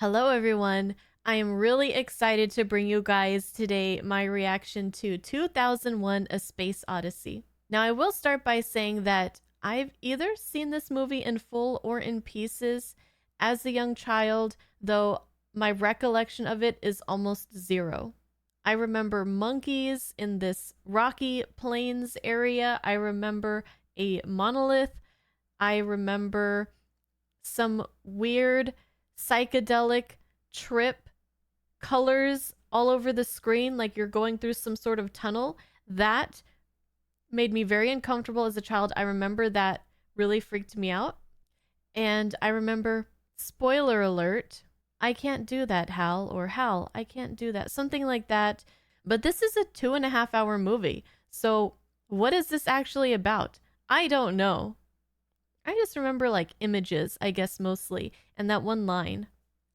Hello, everyone. I am really excited to bring you guys today my reaction to 2001 A Space Odyssey. Now, I will start by saying that I've either seen this movie in full or in pieces as a young child, though my recollection of it is almost zero. I remember monkeys in this rocky plains area. I remember a monolith. I remember some weird psychedelic trip colors all over the screen, like you're going through some sort of tunnel. That made me very uncomfortable as a child. I remember that really freaked me out. And I remember, spoiler alert, I can't do that, Hal, or Hal, I can't do that. Something like that. But this is a 2.5 hour movie. So, what is this actually about? I don't know. I just remember like images, I guess mostly, and that one line.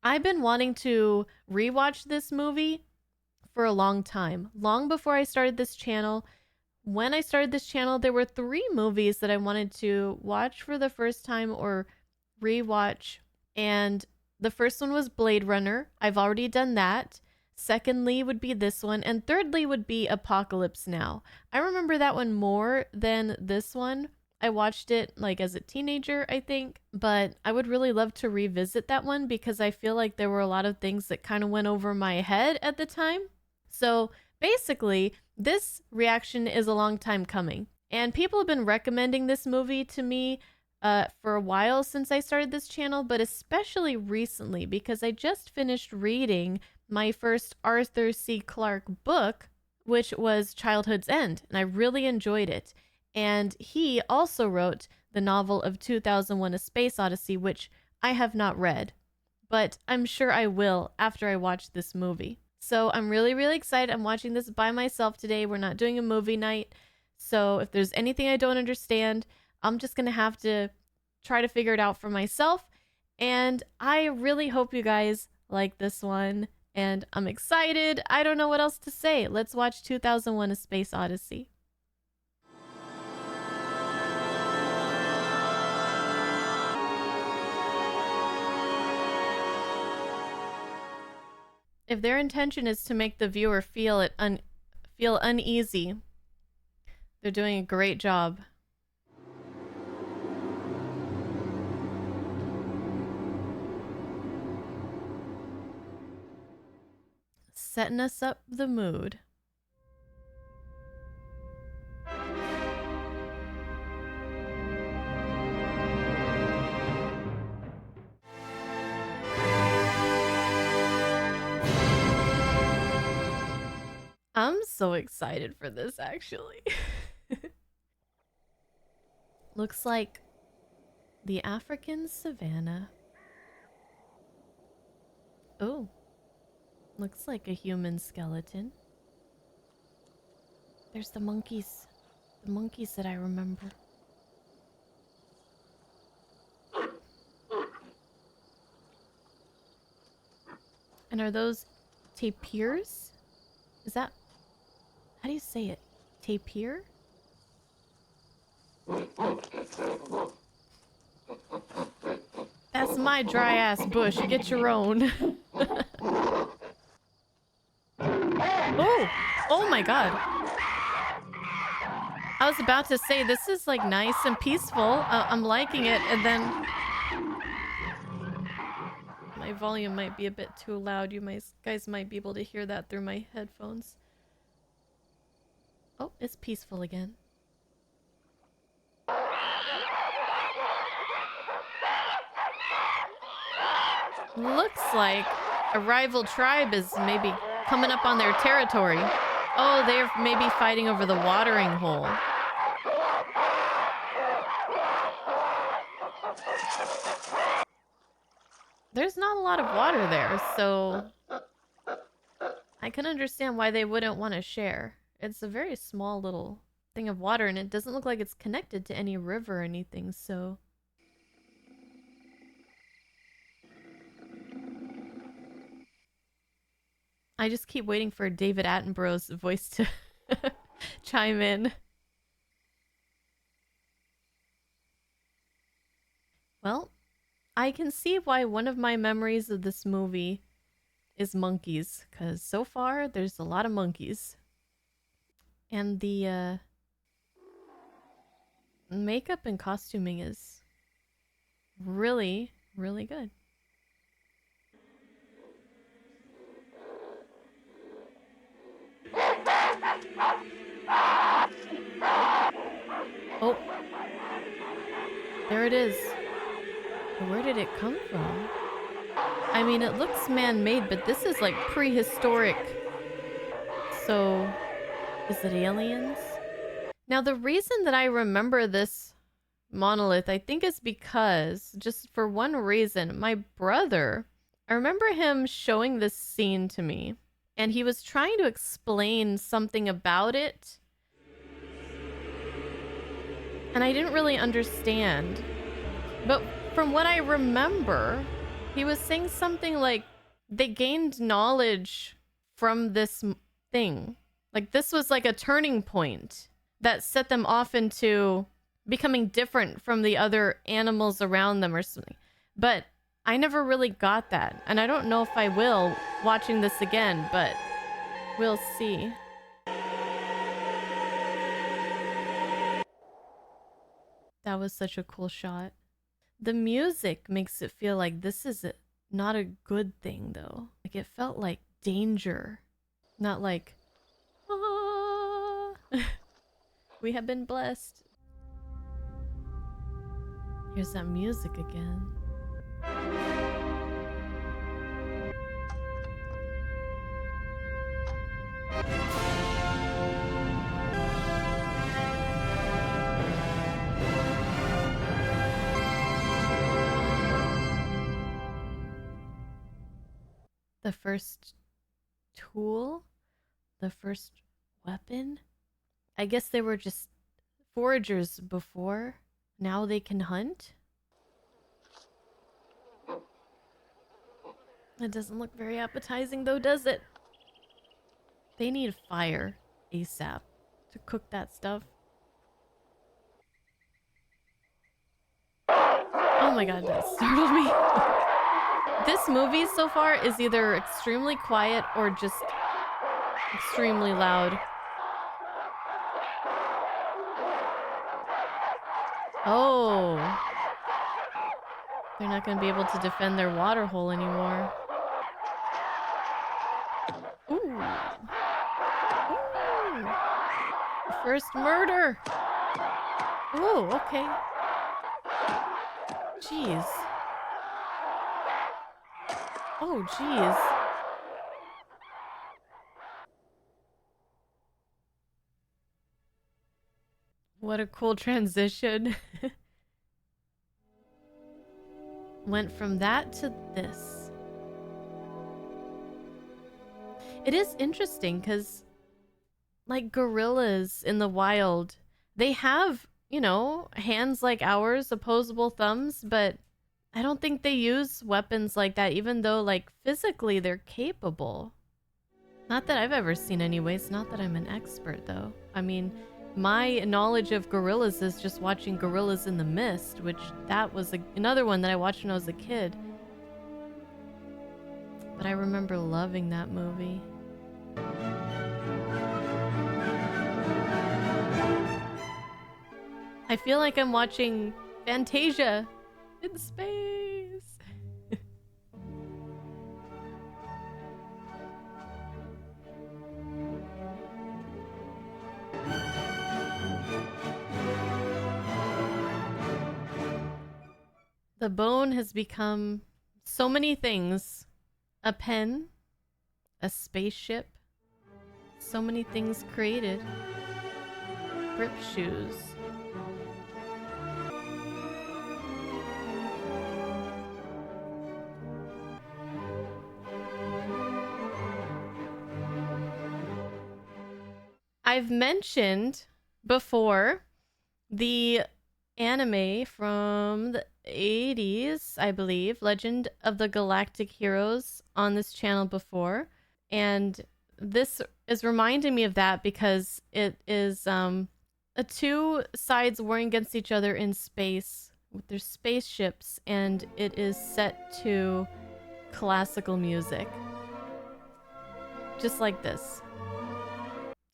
I've been wanting to rewatch this movie for a long time, long before I started this channel. When I started this channel, there were three movies that I wanted to watch for the first time or rewatch. And the first one was Blade Runner. I've already done that. Secondly would be this one. And thirdly would be Apocalypse Now. I remember that one more than this one. I watched it like as a teenager, I think, but I would really love to revisit that one because I feel like there were a lot of things that kind of went over my head at the time. So basically, this reaction is a long time coming. And people have been recommending this movie to me for a while since I started this channel, but especially recently because I just finished reading my first Arthur C. Clarke book, which was Childhood's End, and I really enjoyed it. And he also wrote the novel of 2001 A Space Odyssey, which I have not read, but I'm sure I will after I watch this movie. So I'm really, really excited. I'm watching this by myself today. We're not doing a movie night. So if there's anything I don't understand, I'm just going to have to try to figure it out for myself. And I really hope you guys like this one. And I'm excited. I don't know what else to say. Let's watch 2001 A Space Odyssey. If their intention is to make the viewer feel feel uneasy, they're doing a great job. Setting us up the mood. I'm so excited for this, actually. Looks like the African savannah. Oh, looks like a human skeleton. There's the monkeys that I remember. And are those tapirs? Is that, how do you say it? Tapir? That's my dry ass bush. Get your own. Oh! Oh my god. I was about to say, this is like nice and peaceful. I'm liking it, and then my volume might be a bit too loud. You guys might be able to hear that through my headphones. Oh, it's peaceful again. Looks like a rival tribe is maybe coming up on their territory. Oh, they're maybe fighting over the watering hole. There's not a lot of water there, so I can understand why they wouldn't want to share. It's a very small little thing of water, and it doesn't look like it's connected to any river or anything, so... I just keep waiting for David Attenborough's voice to chime in. Well, I I can see why one of my memories of this movie is monkeys, because so far there's a lot of monkeys. And the makeup and costuming is really, really good. Oh, there it is. Where did it come from? I mean, it looks man-made, but this is like prehistoric. So, is it aliens? Now, the reason that I remember this monolith, I think, is because, just for one reason, my brother, I remember him showing this scene to me, and he was trying to explain something about it, and I didn't really understand. But from what I remember, he was saying something like they gained knowledge from this thing. Like, this was like a turning point that set them off into becoming different from the other animals around them or something. But I never really got that. And I don't know if I will watching this again, but we'll see. That was such a cool shot. The music makes it feel like this is not a good thing, though. Like, it felt like danger, not like, ah. We have been blessed. Here's that music again. The first tool? The first weapon? I guess they were just foragers before. Now they can hunt? It doesn't look very appetizing though, does it? They need fire ASAP to cook that stuff. Oh my god, that startled me. This movie so far is either extremely quiet or just extremely loud. Oh. They're not going to be able to defend their water hole anymore. Ooh. Ooh. First murder. Ooh, okay. Jeez. Oh, jeez. What a cool transition. Went from that to this. It is interesting because, like, gorillas in the wild, they have, you know, hands like ours, opposable thumbs, but I don't think they use weapons like that, even though, like, physically they're capable. Not that I've ever seen anyways, not that I'm an expert, though. I mean, my knowledge of gorillas is just watching Gorillas in the Mist, which that was another one that I watched when I was a kid. But I remember loving that movie. I feel like I'm watching Fantasia in space. The bone has become so many things. A pen, a spaceship, so many things created. Grip shoes. I've mentioned before the anime from the 80s, I believe, Legend of the Galactic Heroes, on this channel before. And this is reminding me of that because it is two sides warring against each other in space with their spaceships, and it is set to classical music. Just like this.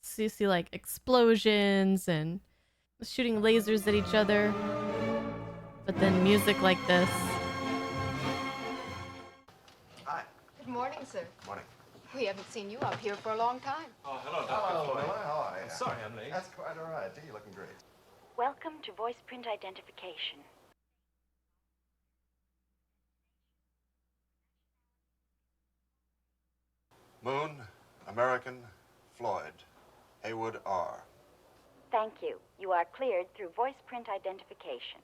So you see like explosions and shooting lasers at each other, but then music like this. Hi. Good morning, sir. Morning. We haven't seen you up here for a long time. Oh, hello, Dr. Hello, Floyd. Miller. How are you? Sorry I'm late. That's quite all right. You're looking great. Welcome to voice print identification. Moon, American, Floyd, Haywood R. Thank you. You are cleared through voice print identification.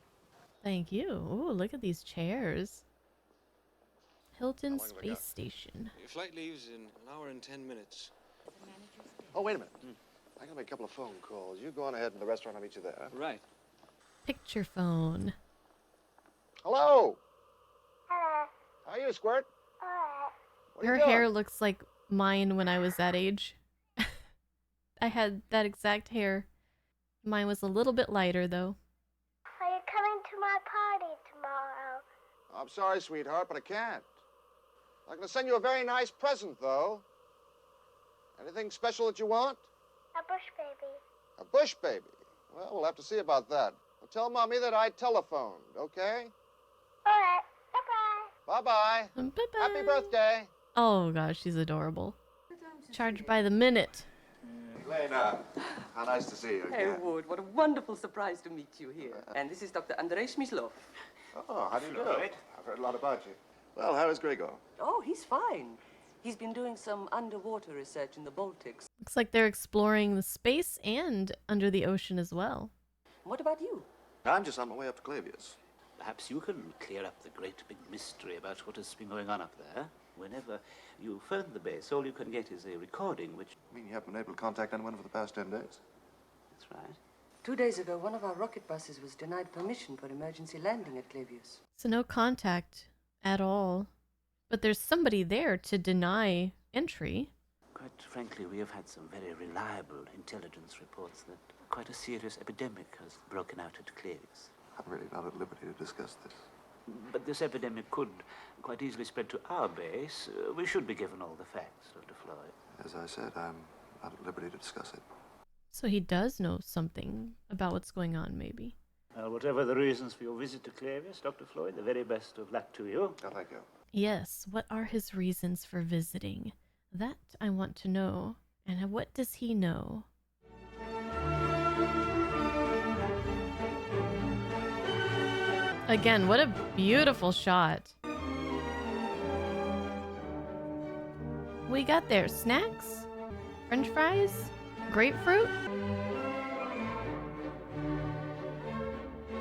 Thank you. Ooh, look at these chairs. Hilton How long have I got? Space Station. Your flight leaves in an hour and 10 minutes. Oh, wait a minute. I gotta make a couple of phone calls. You go on ahead in the restaurant. I'll meet you there. Right. Picture phone. Hello. How are you, Squirt? What are Her you doing? hair looks like mine when I was that age. I had that exact hair. Mine was a little bit lighter, though. Are you coming to my party tomorrow? I'm sorry, sweetheart, but I can't. I'm gonna send you a very nice present, though. Anything special that you want? A bush baby. A bush baby. Well, we'll have to see about that. Well, tell Mommy that I telephoned, okay? All right. Bye-bye. Bye-bye. Bye-bye. Happy birthday. Oh gosh, she's adorable. Charged by the minute. Lena, how nice to see you again. Haywood, what a wonderful surprise to meet you here. And this is Dr. Andrei Smyslov. Oh, how do you do? I've heard a lot about you. Well, how is Grego? Oh, he's fine. He's been doing some underwater research in the Baltics. Looks like they're exploring the space and under the ocean as well. What about you? I'm just on my way up to Clavius. Perhaps you can clear up the great big mystery about what has been going on up there. Whenever you phone the base, all you can get is a recording, which... I mean, you haven't been able to contact anyone for the past 10 days? That's right. 2 days ago, one of our rocket buses was denied permission for emergency landing at Clavius. So no contact at all. But there's somebody there to deny entry. Quite frankly, we have had some very reliable intelligence reports that quite a serious epidemic has broken out at Clavius. I'm really not at liberty to discuss this. But this epidemic could quite easily spread to our base. We should be given all the facts, Dr. Floyd. As I said, I'm not at liberty to discuss it. So he does know something about what's going on, maybe. Well, whatever the reasons for your visit to Clavius, Dr. Floyd, the very best of luck to you. Oh, thank you. Yes, what are his reasons for visiting? That I want to know. And what does he know? Again, what a beautiful shot. We got there snacks, French fries, grapefruit.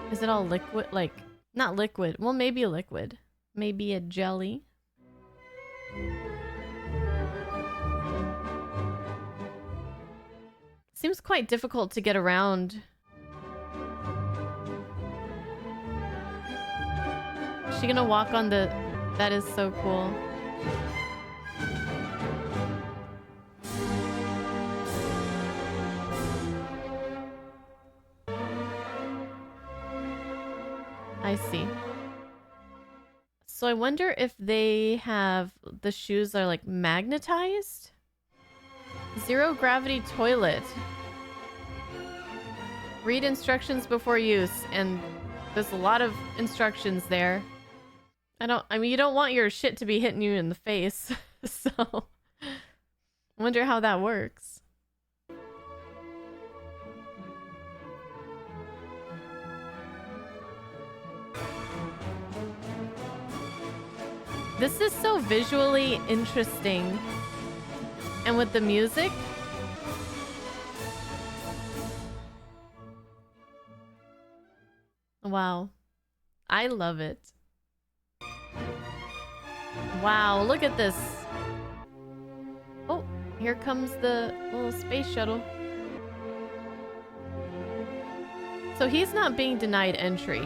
Is it all liquid? Like, not liquid. Well, maybe a liquid. Maybe a jelly. Seems quite difficult to get around. Is she gonna walk on the... That is so cool. I see. So I wonder if they have... The shoes are like magnetized? Zero gravity toilet. Read instructions before use, and there's a lot of instructions there. I mean, you don't want your shit to be hitting you in the face, so I wonder how that works. This is so visually interesting. And with the music, wow, I love it. Wow, look at this. Oh, here comes the little space shuttle. So he's not being denied entry.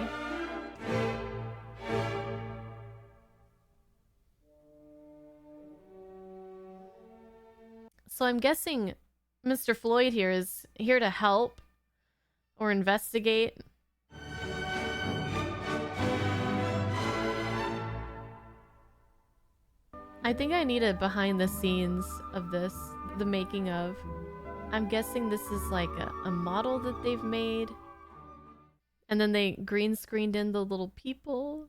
So I'm guessing Mr. Floyd here is here to help or investigate. I think I need a behind the scenes of this, the making of. I'm guessing this is like a model that they've made. And then they green screened in the little people.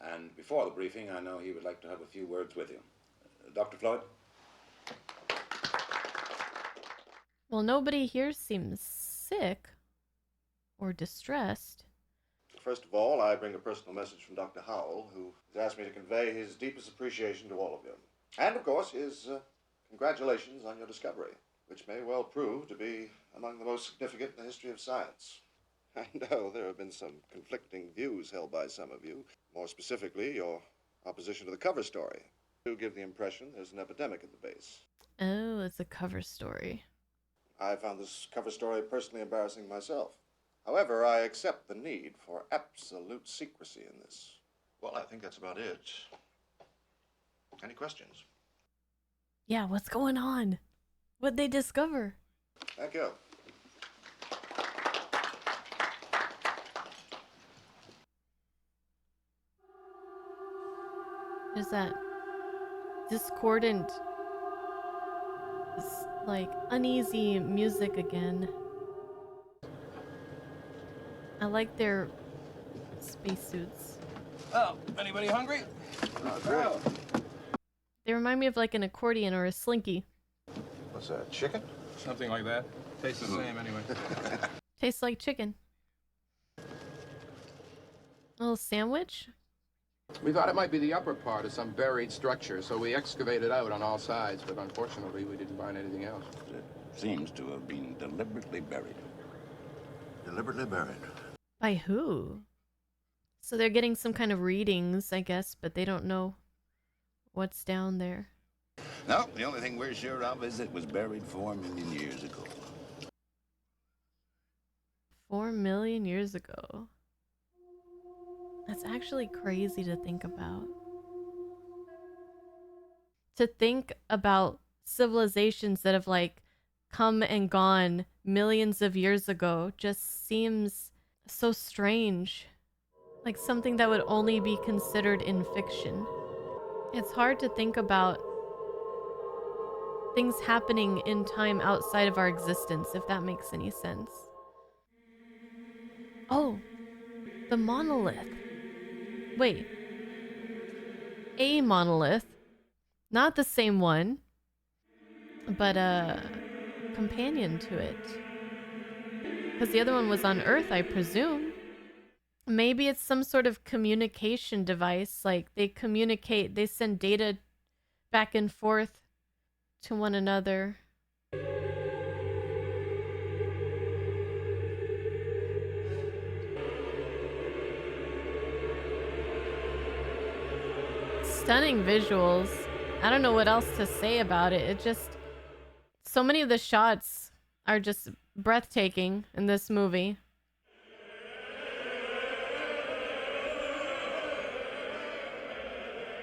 And before the briefing, I know he would like to have a few words with you. Dr. Floyd? Well, nobody here seems sick or distressed. First of all, I bring a personal message from Dr. Howell, who has asked me to convey his deepest appreciation to all of you. And, of course, his congratulations on your discovery, which may well prove to be among the most significant in the history of science. I know there have been some conflicting views held by some of you, more specifically your opposition to the cover story. You give the impression there's an epidemic at the base. Oh, it's a cover story. I found this cover story personally embarrassing myself. However, I accept the need for absolute secrecy in this. Well, I think that's about it. Any questions? Yeah, what's going on? What'd they discover? Thank you. There's that discordant, like, uneasy music again. I like their spacesuits. Oh, anybody hungry? Great. They remind me of like an accordion or a slinky. What's that, chicken? Something like that. Tastes the same anyway. Tastes like chicken. A little sandwich? We thought it might be the upper part of some buried structure, so we excavated out on all sides, but unfortunately we didn't find anything else. It seems to have been deliberately buried. Deliberately buried. By who? So they're getting some kind of readings, I guess, but they don't know what's down there. No, the only thing we're sure of is it was buried 4 million years ago. 4 million years ago. That's actually crazy to think about. To think about civilizations that have like come and gone millions of years ago just seems so strange. Like something that would only be considered in fiction. It's hard to think about things happening in time outside of our existence, if that makes any sense. Oh, the monolith. Wait. A monolith. Not the same one, but a companion to it. Because the other one was on Earth, I presume. Maybe it's some sort of communication device. Like they communicate, they send data back and forth to one another. Stunning visuals. I don't know what else to say about it. It just... So many of the shots are just breathtaking in this movie.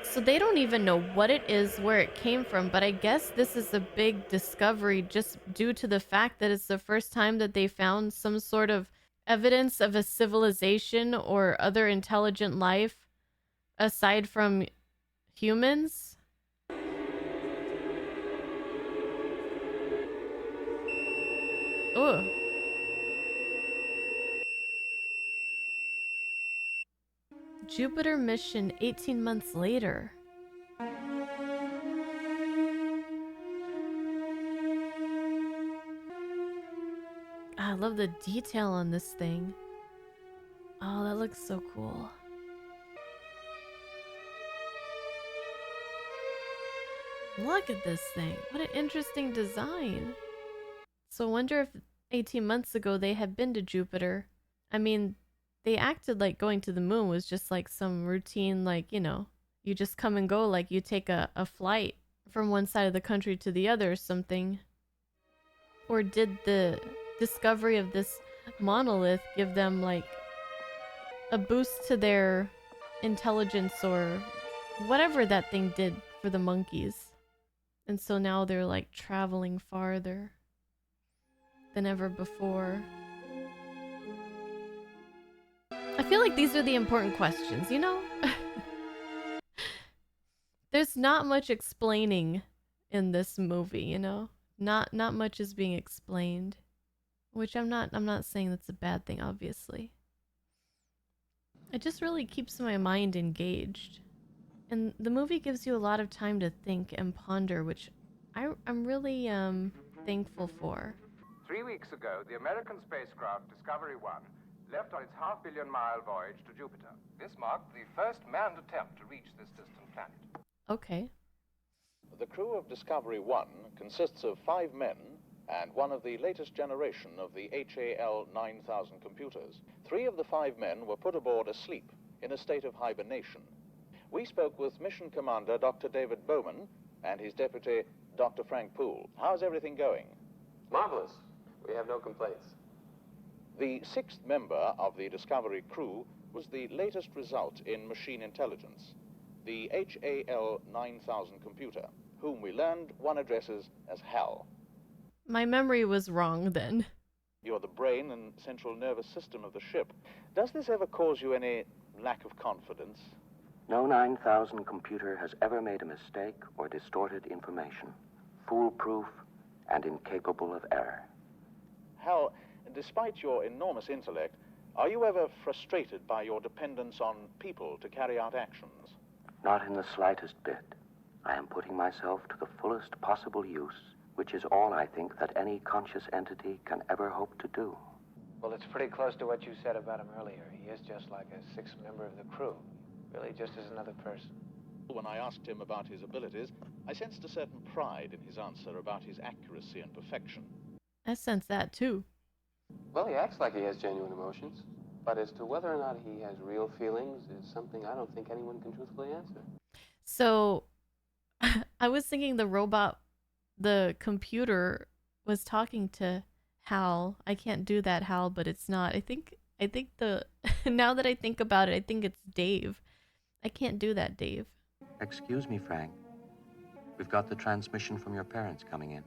So they don't even know what it is, where it came from, but I guess this is a big discovery just due to the fact that it's the first time that they found some sort of evidence of a civilization or other intelligent life aside from humans. Ugh. Jupiter mission 18 months later. I love the detail on this thing. Oh, that looks so cool. Look at this thing. What an interesting design. So I wonder if 18 months ago they had been to Jupiter. I mean, they acted like going to the moon was just like some routine, like, you know, you just come and go, like you take a flight from one side of the country to the other or something. Or did the discovery of this monolith give them like a boost to their intelligence or whatever that thing did for the monkeys? And so now they're like traveling farther than ever before. I feel like these are the important questions, you know? There's not much explaining in this movie, you know? Not much is being explained. Which I'm not saying that's a bad thing, obviously. It just really keeps my mind engaged. And the movie gives you a lot of time to think and ponder, which I'm really thankful for. 3 weeks ago, the American spacecraft Discovery 1 left on its half-billion-mile voyage to Jupiter. This marked the first manned attempt to reach this distant planet. Okay. The crew of Discovery 1 consists of 5 men and one of the latest generation of the HAL 9000 computers. 3 of the 5 men were put aboard asleep in a state of hibernation. We spoke with Mission Commander Dr. David Bowman and his deputy, Dr. Frank Poole. How's everything going? Marvelous. We have no complaints. The 6th member of the Discovery crew was the latest result in machine intelligence, the HAL 9000 computer, whom we learned one addresses as HAL. My memory was wrong then. You're the brain and central nervous system of the ship. Does this ever cause you any lack of confidence? No 9000 computer has ever made a mistake or distorted information. Foolproof and incapable of error. Hal, despite your enormous intellect, are you ever frustrated by your dependence on people to carry out actions? Not in the slightest bit. I am putting myself to the fullest possible use, which is all I think that any conscious entity can ever hope to do. Well, it's pretty close to what you said about him earlier. He is just like a 6th member of the crew. Really just as another person. When I asked him about his abilities, I sensed a certain pride in his answer about his accuracy and perfection. I sense that too. Well, he acts like he has genuine emotions. But as to whether or not he has real feelings is something I don't think anyone can truthfully answer. So, I was thinking the computer was talking to Hal. I can't do that, Hal, but it's not. I think now that I think about it, I think it's Dave. I can't do that, Dave. Excuse me, Frank. We've got the transmission from your parents coming in.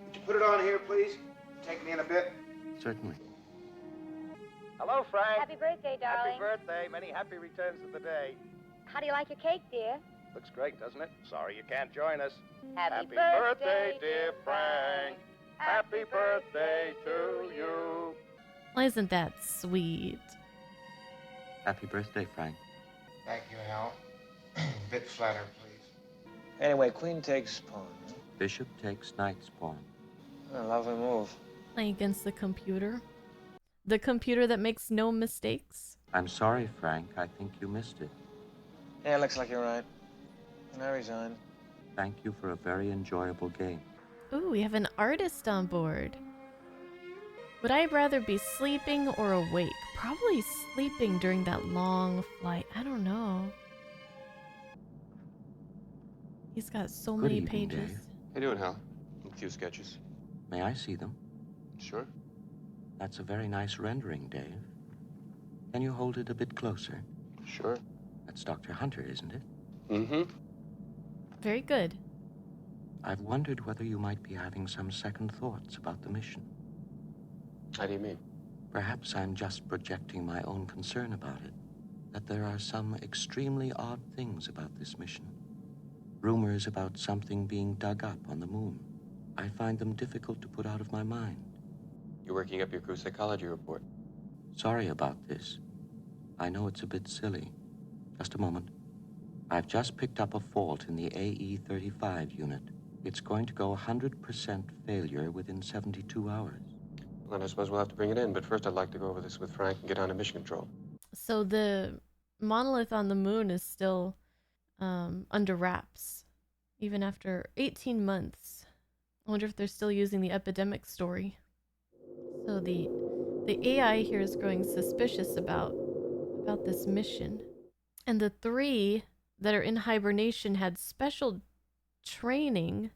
Would you put it on here, please? Take me in a bit. Certainly. Hello, Frank. Happy birthday, darling. Happy birthday. Many happy returns of the day. How do you like your cake, dear? Looks great, doesn't it? Sorry you can't join us. Happy birthday, dear Frank. Happy birthday to you. Why isn't that sweet? Happy birthday, Frank. Thank you, Hal. Bit flatter, please. Anyway, queen takes pawn. Huh? Bishop takes knight's pawn. A lovely move. Playing against the computer. The computer that makes no mistakes. I'm sorry, Frank. I think you missed it. Yeah, looks like you're right. And I resign. Thank you for a very enjoyable game. Ooh, we have an artist on board. Would I rather be sleeping or awake? Probably sleeping during that long flight. I don't know. He's got so Good many evening, pages. Dave. How you doing, Hal? A few sketches. May I see them? Sure. That's a very nice rendering, Dave. Can you hold it a bit closer? Sure. That's Dr. Hunter, isn't it? Mm-hmm. Very good. I've wondered whether you might be having some second thoughts about the mission. How do you mean? Perhaps I'm just projecting my own concern about it. That there are some extremely odd things about this mission. Rumors about something being dug up on the moon. I find them difficult to put out of my mind. You're working up your crew psychology report. Sorry about this. I know it's a bit silly. Just a moment. I've just picked up a fault in the AE-35 unit. It's going to go 100% failure within 72 hours. Well, then I suppose we'll have to bring it in, but first I'd like to go over this with Frank and get on to mission control. So the monolith on the moon is still under wraps, even after 18 months. I wonder if they're still using the epidemic story. So the AI here is growing suspicious about this mission. And the 3 that are in hibernation had special training,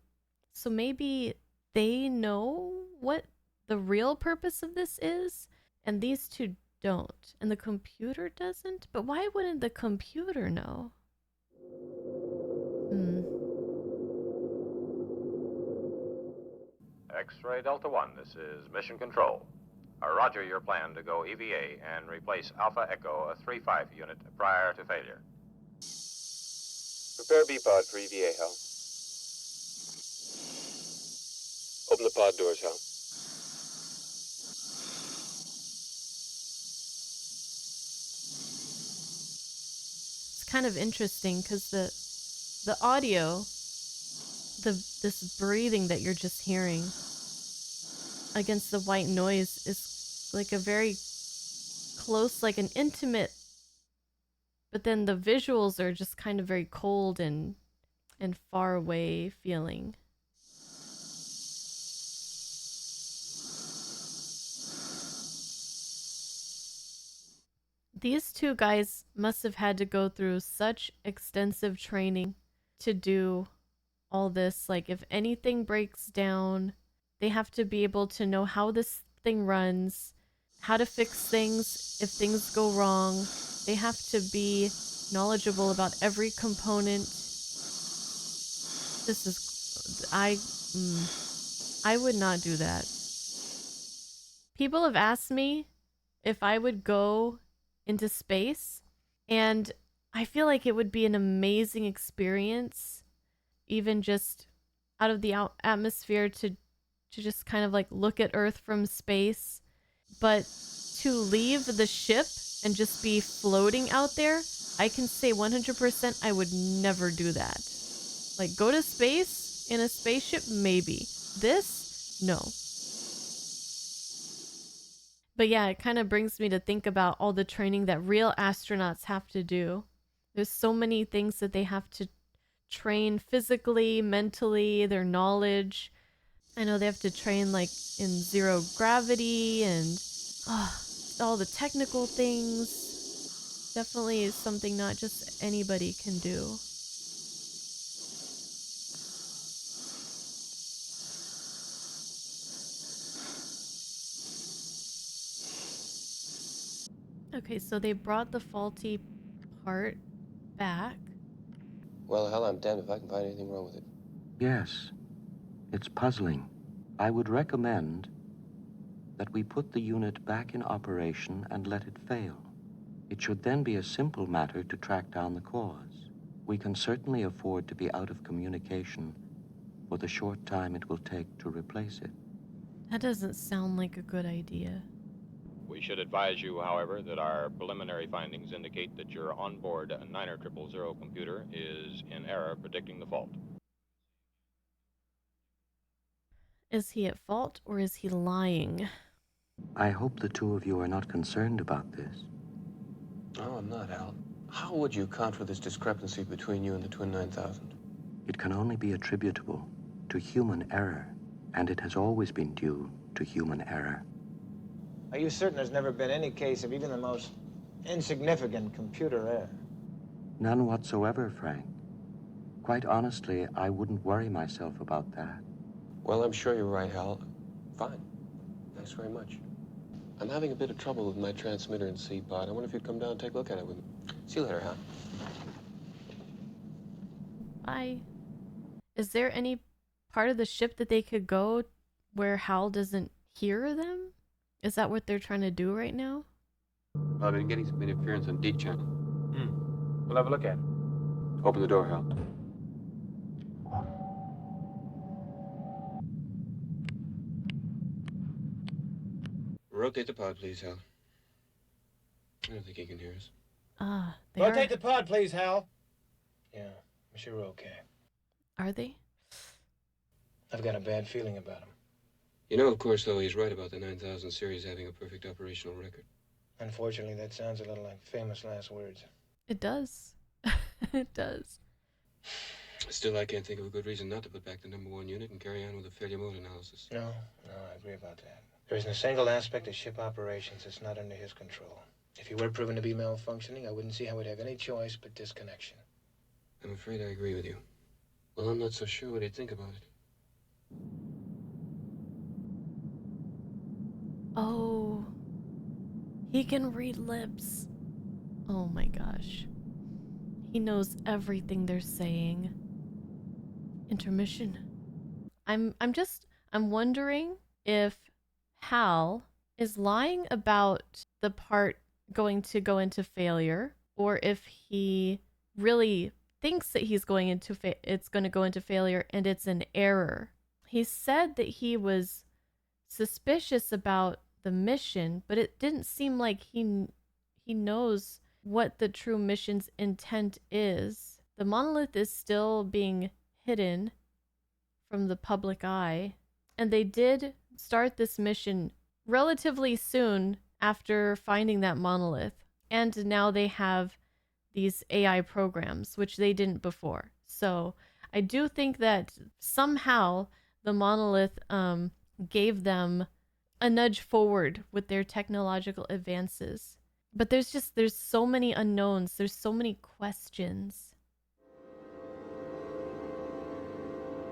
so maybe they know what the real purpose of this is, and these 2 don't, and the computer doesn't? But why wouldn't the computer know? X-Ray Delta 1, this is Mission Control. Roger your plan to go EVA and replace Alpha Echo, a 3-5 unit, prior to failure. Prepare B-pod for EVA, Hal. Open the pod doors, Hal. It's kind of interesting because the audio, this breathing that you're just hearing against the white noise is like a very close, like an intimate, but then the visuals are just kind of very cold and far away feeling. These two guys must have had to go through such extensive training to do all this. Like, if anything breaks down, they have to be able to know how this thing runs, how to fix things if things go wrong. They have to be knowledgeable about every component. This is... I would not do that. People have asked me if I would go into space, and I feel like it would be an amazing experience, even just out of the atmosphere, to just kind of like look at Earth from space. But to leave the ship and just be floating out there, I can say 100% I would never do that. Like, go to space in a spaceship, maybe. This, no. But yeah, it kind of brings me to think about all the training that real astronauts have to do. There's so many things that they have to train physically, mentally, their knowledge. I know they have to train like in zero gravity and all the technical things. Definitely is something not just anybody can do. Okay, so they brought the faulty part back. Well, Hal, I'm damned if I can find anything wrong with it. Yes, it's puzzling. I would recommend that we put the unit back in operation and let it fail. It should then be a simple matter to track down the cause. We can certainly afford to be out of communication for the short time it will take to replace it. That doesn't sound like a good idea. We should advise you, however, that our preliminary findings indicate that your onboard 90000 computer is in error predicting the fault. Is he at fault or is he lying? I hope the two of you are not concerned about this. No, I'm not, Hal. How would you account for this discrepancy between you and the Twin 9000? It can only be attributable to human error, and it has always been due to human error. Are you certain there's never been any case of even the most insignificant computer error? None whatsoever, Frank. Quite honestly, I wouldn't worry myself about that. Well, I'm sure you're right, Hal. Fine. Thanks very much. I'm having a bit of trouble with my transmitter and C-pod. I wonder if you'd come down and take a look at it with me. See you later, Hal. Bye. Is there any part of the ship that they could go where Hal doesn't hear them? Is that what they're trying to do right now? Well, I've been getting some interference on D channel. We'll have a look at it. Open the door, Hal. Rotate the pod, please, Hal. I don't think he can hear us. Rotate the pod, please, Hal. Yeah, I'm sure we're okay. Are they? I've got a bad feeling about him. You know, of course, though, he's right about the 9000 series having a perfect operational record. Unfortunately, that sounds a little like famous last words. It does. It does. Still, I can't think of a good reason not to put back the #1 unit and carry on with the failure mode analysis. No, I agree about that. There isn't a single aspect of ship operations that's not under his control. If he were proven to be malfunctioning, I wouldn't see how we'd have any choice but disconnection. I'm afraid I agree with you. Well, I'm not so sure what he'd think about it. Oh, he can read lips. Oh my gosh. He knows everything they're saying. Intermission. I'm wondering if Hal is lying about the part going to go into failure, or if he really thinks that it's going to go into failure, and it's an error. He said that he was suspicious about the mission, but it didn't seem like he knows what the true mission's intent is. The monolith is still being hidden from the public eye, and they did start this mission relatively soon after finding that monolith, and now they have these AI programs, which they didn't before. So I do think that somehow the monolith gave them a nudge forward with their technological advances. But there's so many unknowns. There's so many questions.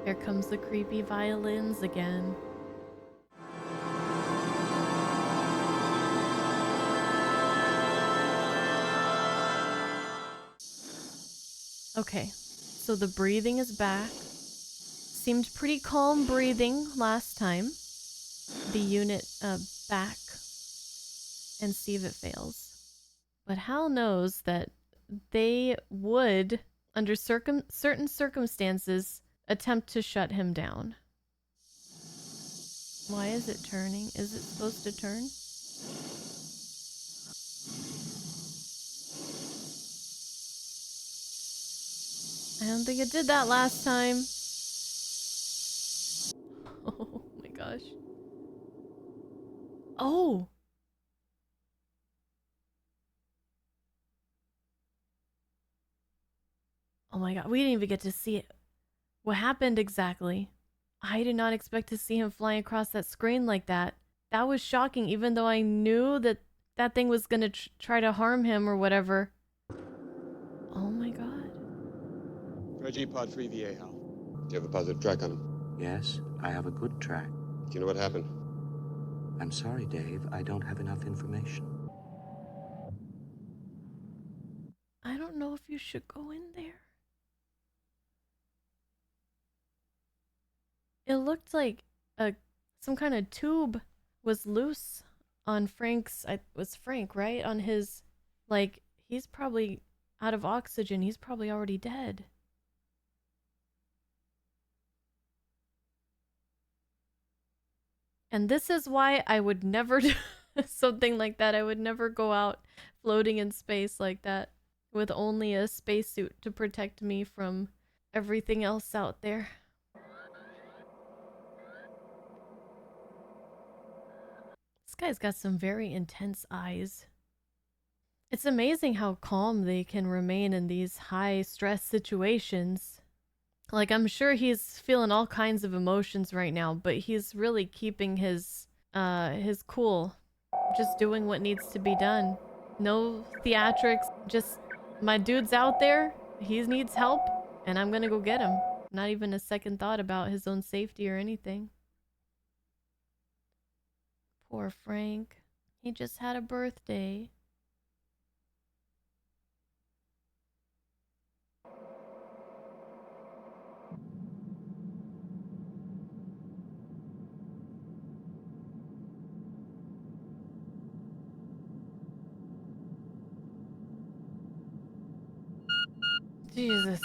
Here comes the creepy violins again. Okay, so the breathing is back. Seemed pretty calm breathing last time. The unit back and see if it fails. But Hal knows that they would, under certain circumstances, attempt to shut him down. Why is it turning? Is it supposed to turn? I don't think it did that last time. Oh my gosh. Oh! Oh my god, we didn't even get to see it. What happened exactly? I did not expect to see him flying across that screen like that. That was shocking, even though I knew that that thing was gonna try to harm him or whatever. Oh my god. Reggie, Pod 3 VA, Hal. Do you have a positive track on him? Yes, I have a good track. Do you know what happened? I'm sorry, Dave. I don't have enough information. I don't know if you should go in there. It looked like some kind of tube was loose on Frank's. It was Frank, right? On his, like, he's probably out of oxygen. He's probably already dead. And this is why I would never do something like that. I would never go out floating in space like that with only a spacesuit to protect me from everything else out there. This guy's got some very intense eyes. It's amazing how calm they can remain in these high stress situations. Like, I'm sure he's feeling all kinds of emotions right now, but he's really keeping his cool. Just doing what needs to be done. No theatrics, just my dude's out there, he needs help, and I'm gonna go get him. Not even a second thought about his own safety or anything. Poor Frank. He just had a birthday. Jesus.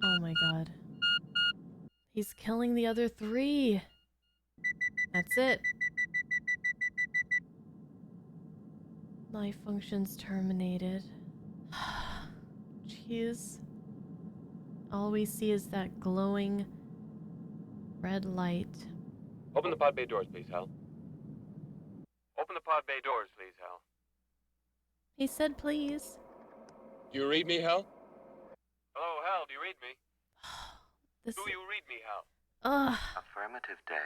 Oh my god. He's killing the other three. That's it. Life functions terminated. Jeez. All we see is that glowing red light. Open the pod bay doors, please, Hal. Open the pod bay doors, please, Hal. He said please. Do you read me, Hal? Hello, Hal, do you read me? This... Do you read me, Hal? Ugh. Affirmative, Dave.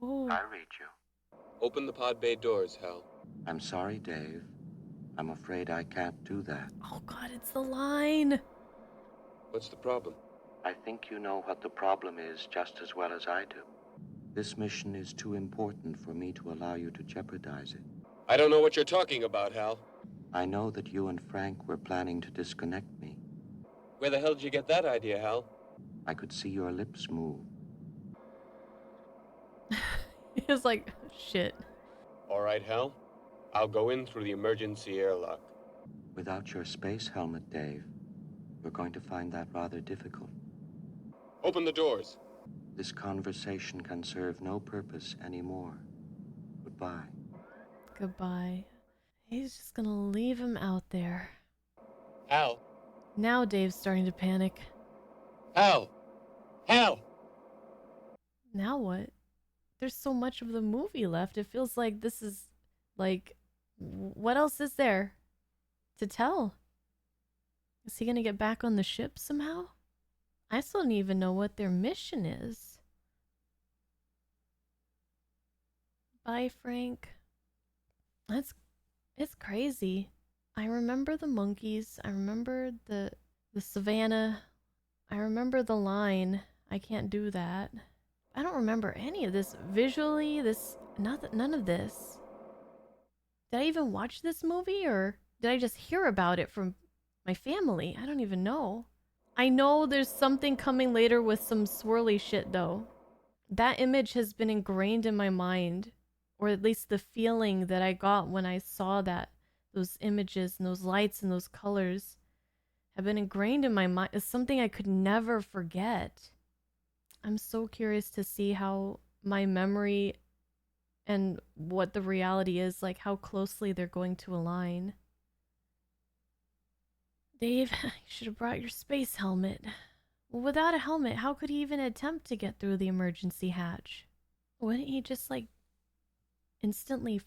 Ooh. I read you. Open the pod bay doors, Hal. I'm sorry, Dave. I'm afraid I can't do that. Oh god, it's the line. What's the problem? I think you know what the problem is just as well as I do. This mission is too important for me to allow you to jeopardize it. I don't know what you're talking about, Hal. I know that you and Frank were planning to disconnect me. Where the hell did you get that idea, Hal? I could see your lips move. He was like, shit. All right, Hal. I'll go in through the emergency airlock. Without your space helmet, Dave, you're going to find that rather difficult. Open the doors. This conversation can serve no purpose anymore. Goodbye. Goodbye. He's just gonna leave him out there. Hal. Now Dave's starting to panic. Hal. Hal. Now what? There's so much of the movie left. It feels like this is, like, what else is there to tell? Is he gonna get back on the ship somehow? I still don't even know what their mission is. Bye, Frank. It's crazy. I remember the monkeys. I remember the savannah. I remember the line. I can't do that. I don't remember any of this visually. None of this. Did I even watch this movie, or did I just hear about it from my family? I don't even know. I know there's something coming later with some swirly shit though. That image has been ingrained in my mind, or at least the feeling that I got when I saw that, those images and those lights and those colors have been ingrained in my mind. It's something I could never forget. I'm so curious to see how my memory and what the reality is, like how closely they're going to align. Dave, you should have brought your space helmet. Well, without a helmet, how could he even attempt to get through the emergency hatch? Wouldn't he just, like, instantly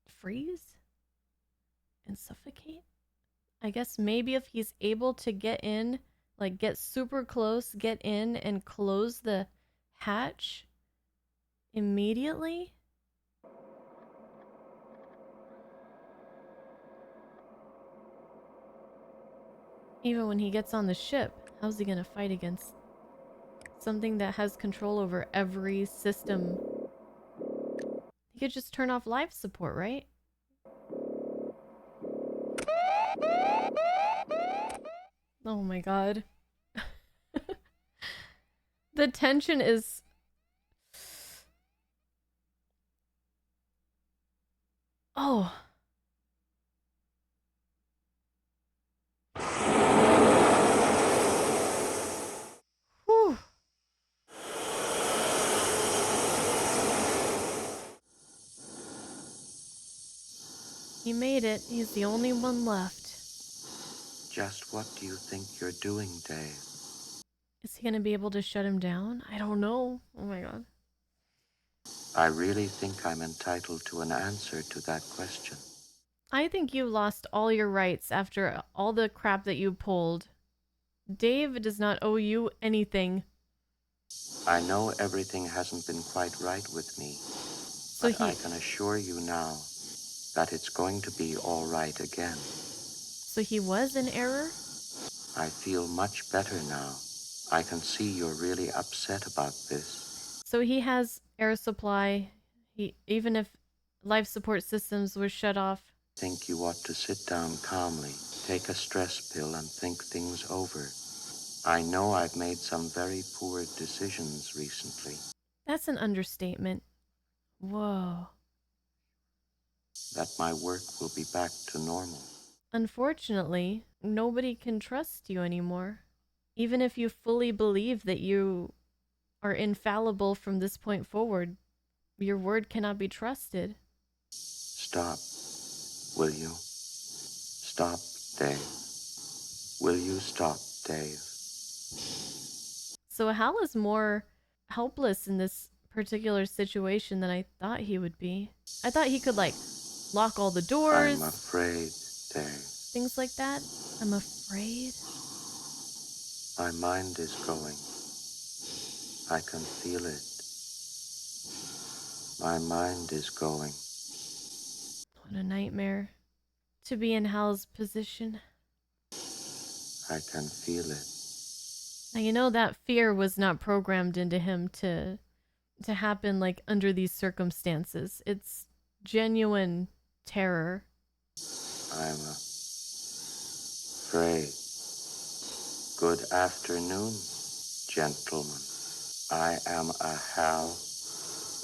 freeze and suffocate? I guess maybe if he's able to get in, like get super close, get in and close the hatch immediately. Even when he gets on the ship, how's he gonna fight against something that has control over every system? He could just turn off life support, right? Oh my god. The tension is... Oh. Whew. He made it. He's the only one left. Just what do you think you're doing, Dave? Is he gonna be able to shut him down? I don't know. Oh my god. I really think I'm entitled to an answer to that question. I think you lost all your rights after all the crap that you pulled. Dave does not owe you anything. I know everything hasn't been quite right with me, but I can assure you now that it's going to be all right again. So he was in error? I feel much better now. I can see you're really upset about this. So he has air supply. Even if life support systems were shut off. I think you ought to sit down calmly, take a stress pill, and think things over. I know I've made some very poor decisions recently. That's an understatement. Whoa. That my work will be back to normal. Unfortunately, nobody can trust you anymore. Even if you fully believe that you are infallible from this point forward, your word cannot be trusted. Stop, will you? Stop, Dave. Will you stop, Dave? So Hal is more helpless in this particular situation than I thought he would be. I thought he could, like, lock all the doors. I'm afraid, Dave. Things like that. I'm afraid. My mind is going. I can feel it. My mind is going. What a nightmare. To be in Hal's position. I can feel it. Now, you know that fear was not programmed into him to happen, like, under these circumstances. It's genuine terror. I'm afraid. Good afternoon, gentlemen. I am a HAL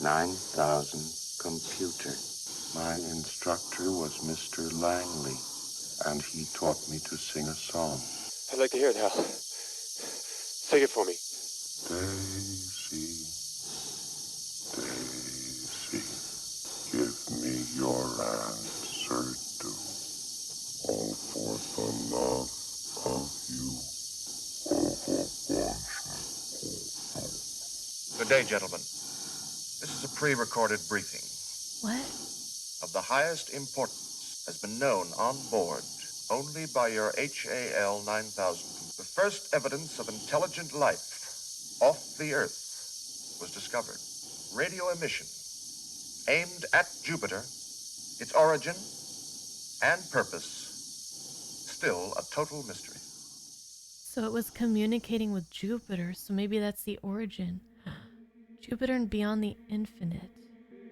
9000 computer. My instructor was Mr. Langley. and he taught me to sing a song. I'd like to hear it, Hal. Sing it for me. Daisy, Daisy, give me your answer do. All for the love of you. Good day, gentlemen. This is a pre-recorded briefing. What? Of the highest importance has been known on board only by your HAL 9000. The first evidence of intelligent life off the Earth was discovered. Radio emission aimed at Jupiter, its origin and purpose, still a total mystery. So it was communicating with Jupiter, so maybe that's the origin. Jupiter and beyond the infinite.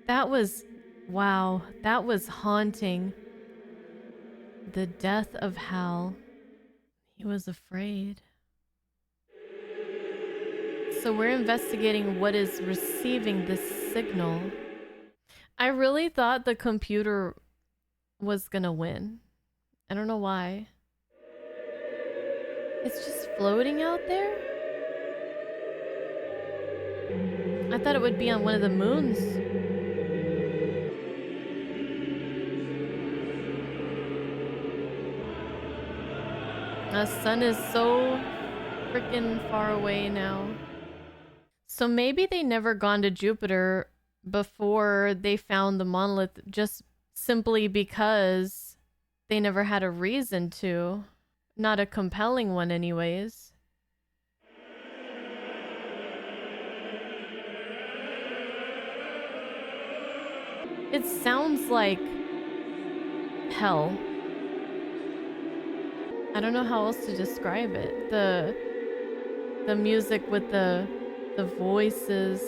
That was, wow, that was haunting. The death of Hal. He was afraid. So we're investigating what is receiving this signal. I really thought the computer was gonna win. I don't know why. It's just floating out there? I thought it would be on one of the moons. The sun is so freaking far away now. So maybe they never gone to Jupiter before they found the monolith, just simply because they never had a reason to. Not a compelling one anyways. It sounds like hell. I don't know how else to describe it. The music with the voices.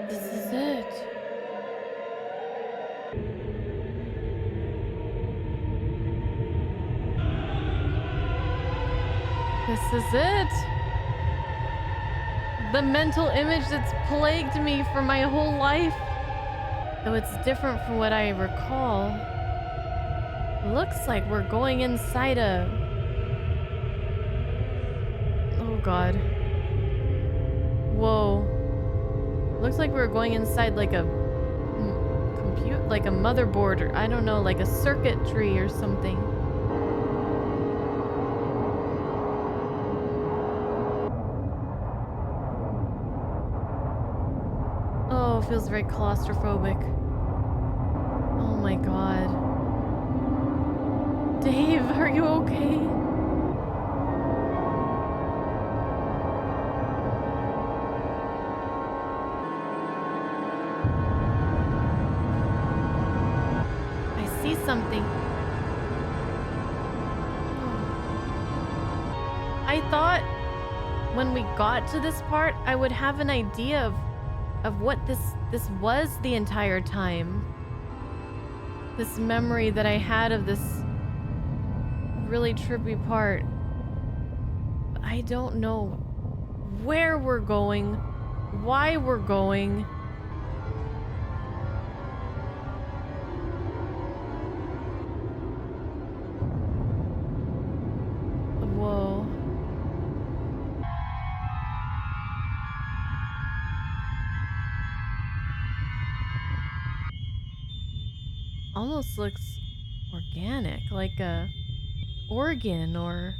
This is it. This is it. The mental image that's plagued me for my whole life. Though it's different from what I recall. Looks like we're going inside a... Oh god. Whoa. Looks like we're going inside like a like a motherboard, or I don't know, like a circuitry or something. Oh, it feels very claustrophobic. Oh my god. Dave, are you okay? Something. I thought when we got to this part, I would have an idea of what this was the entire time. This memory that I had of this really trippy part. But I don't know where we're going, why we're going. Whoa. Almost looks organic, like a organ or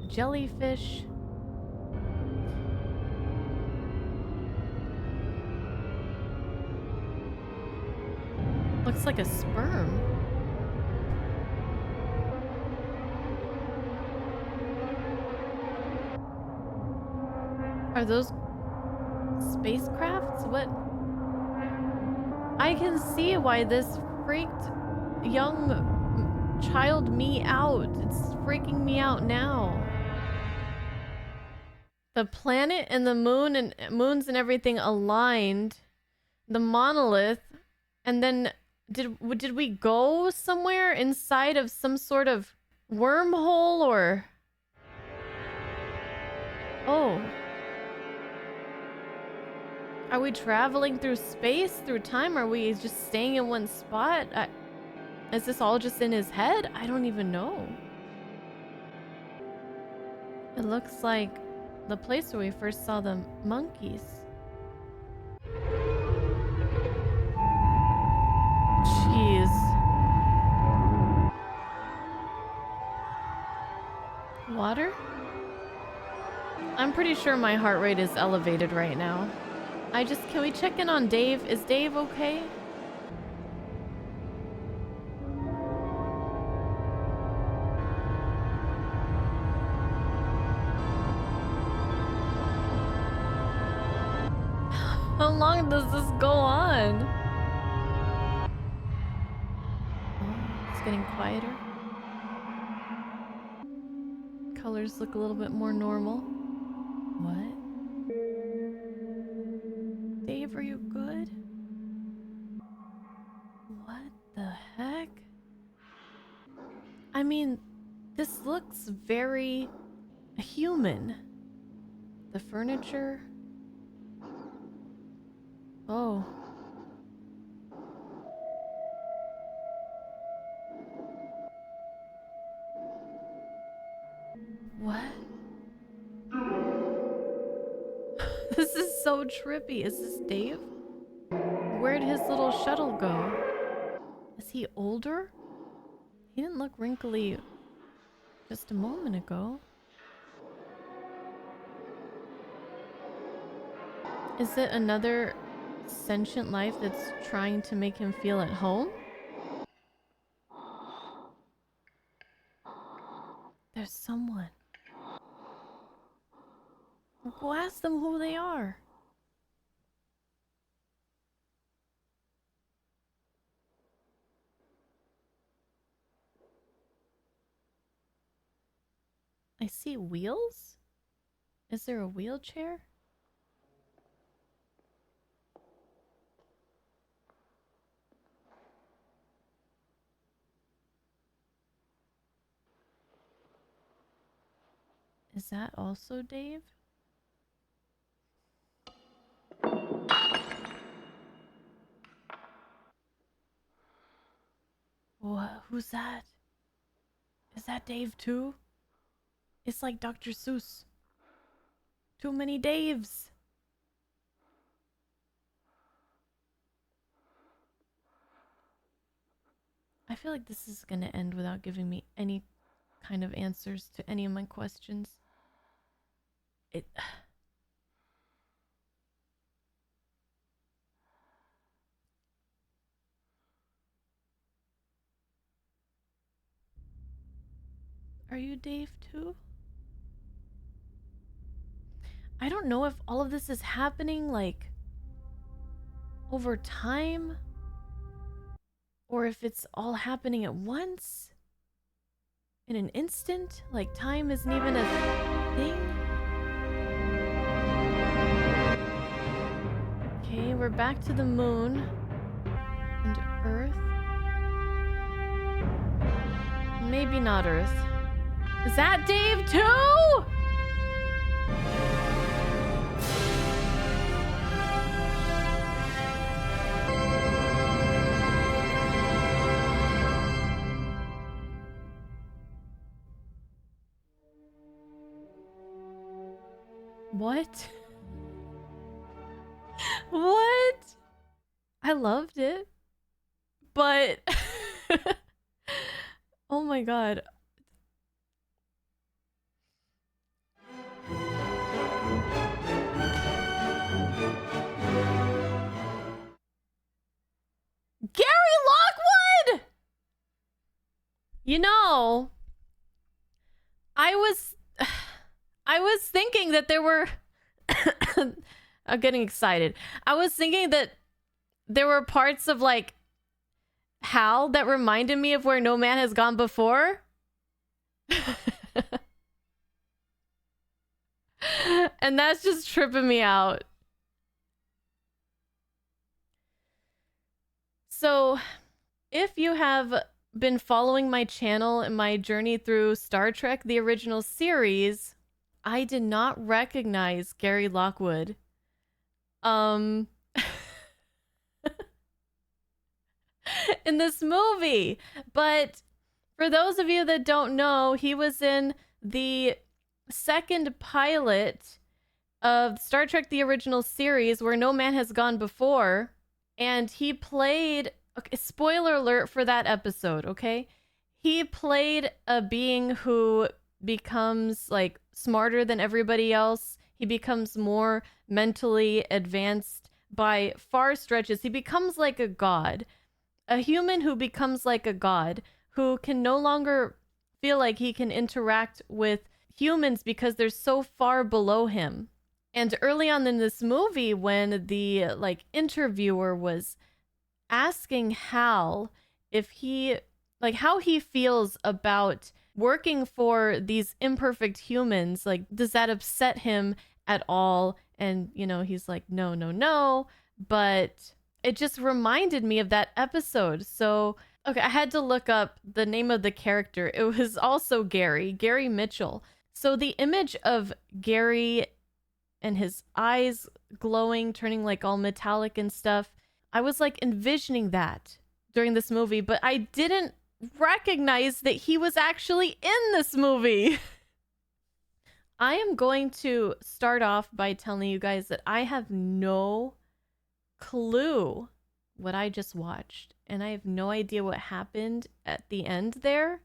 jellyfish. Looks like a sperm. Are those spacecrafts? What? I can see why this freaked young child me out. It's freaking me out now. The planet and the moon and moons and everything aligned the monolith, and then did we go somewhere inside of some sort of wormhole or... Oh. Are we traveling through space, through time? Are we just staying in one spot? Is this all just in his head? I don't even know. It looks like the place where we first saw the monkeys. Jeez. Water? I'm pretty sure my heart rate is elevated right now. Can we check in on Dave? Is Dave okay? How long does this go on? Oh, it's getting quieter. Colors look a little bit more normal. What? Dave, are you good? What the heck? I mean, this looks very human. The furniture. Oh. What? This is so trippy. Is this Dave? Where'd his little shuttle go? Is he older? He didn't look wrinkly just a moment ago. Is it another sentient life that's trying to make him feel at home? There's someone. Go ask them who they are. I see wheels? Is there a wheelchair? Is that also Dave? What? Who's that? Is that Dave too? It's like Dr. Seuss. Too many Daves. I feel like this is gonna end without giving me any kind of answers to any of my questions. Are you Dave too? I don't know if all of this is happening like over time or if it's all happening at once in an instant, like time isn't even a thing. Okay, we're back to the moon and Earth. Maybe not Earth. Is that Dave too? What? What? I loved it. But oh my god. Gary Lockwood! You know, I was thinking that there were I'm getting excited. I was thinking that there were parts of like Hal that reminded me of Where No Man Has Gone Before. And that's just tripping me out. So, if you have been following my channel and my journey through Star Trek, the original series, I did not recognize Gary Lockwood. In this movie. But for those of you that don't know, he was in the second pilot of Star Trek, the original series, Where No Man Has Gone Before. And he played, okay, spoiler alert for that episode, okay? He played a being who becomes like smarter than everybody else. He becomes more mentally advanced by far stretches. He becomes like a god. A human who becomes like a god, who can no longer feel like he can interact with humans because they're so far below him. And early on in this movie, when the like interviewer was asking Hal if he, like, how he feels about working for these imperfect humans, like, does that upset him at all? And, you know, he's like, no, no, no. But it just reminded me of that episode. So, okay, I had to look up the name of the character. It was also Gary Mitchell. So the image of Gary and his eyes glowing, turning like all metallic and stuff, I was like envisioning that during this movie, but I didn't recognize that he was actually in this movie. I am going to start off by telling you guys that I have no clue what I just watched, and I have no idea what happened at the end there,